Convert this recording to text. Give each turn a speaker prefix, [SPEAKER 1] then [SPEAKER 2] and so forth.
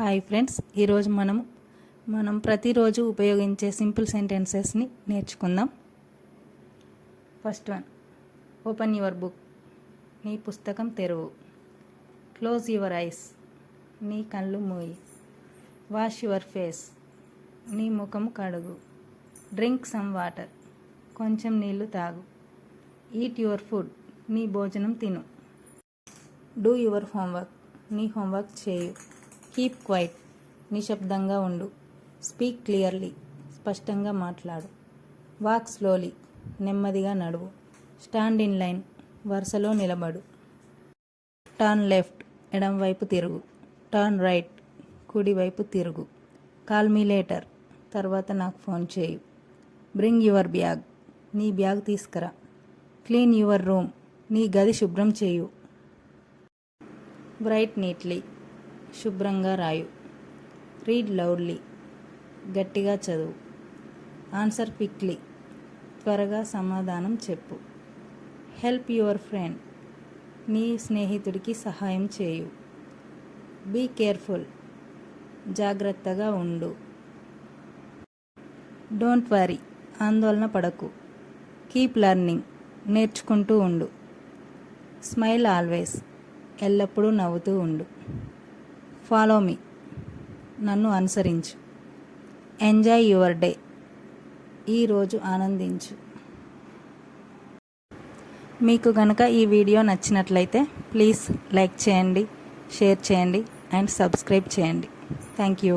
[SPEAKER 1] Hi friends, ఈరోజు మనం ప్రతిరోజు ఉపయోగించే సింపుల్ సెంటెన్సెస్ని నేర్చుకుందాం. First one, open your book, నీ పుస్తకం తెరువు. క్లోజ్ యువర్ ఐస్, నీ కళ్ళు మూయి. వాష్ యువర్ ఫేస్, నీ ముఖం కడుగు. డ్రింక్ సమ్ వాటర్, కొంచెం నీళ్లు తాగు. ఈట్ యువర్ ఫుడ్, నీ భోజనం తిను. డూ యువర్ హోంవర్క్, నీ హోంవర్క్ చేయు. కీప్ క్వైట్, నిశ్శబ్దంగా ఉండు. స్పీక్ క్లియర్లీ, స్పష్టంగా మాట్లాడు. వాక్ స్లోలీ, నెమ్మదిగా నడువు. స్టాండ్ ఇన్ లైన్, వరుసలో నిలబడు. టర్న్ లెఫ్ట్, ఎడం వైపు తిరుగు. టర్న్ రైట్, కుడి వైపు తిరుగు. కాల్ మీ లేటర్, తర్వాత నాకు ఫోన్ చేయు. బ్రింగ్ యువర్ బ్యాగ్, నీ బ్యాగ్ తీసుకురా. క్లీన్ యువర్ రూమ్, నీ గది శుభ్రం చేయు. రైట్ నీట్లీ, శుభ్రంగా రాయు. రీడ్ లౌడ్లీ, గట్టిగా చదువు. ఆన్సర్ క్విక్లీ, త్వరగా సమాధానం చెప్పు. హెల్ప్ యువర్ ఫ్రెండ్, నీ స్నేహితుడికి సహాయం చేయు. బీ కేర్ఫుల్, జాగ్రత్తగా ఉండు. డోంట్ వరీ, ఆందోళన పడకు. కీప్ లెర్నింగ్, నేర్చుకుంటూ ఉండు. స్మైల్ ఆల్వేస్, ఎల్లప్పుడూ నవ్వుతూ ఉండు. ఫాలో మీ, నన్ను అనుసరించు. ఎంజాయ్ యువర్ డే, ఈరోజు ఆనందించు. మీకు గనక ఈ వీడియో నచ్చినట్లయితే ప్లీజ్ లైక్ చేయండి, షేర్ చేయండి అండ్ సబ్స్క్రైబ్ చేయండి. Thank you.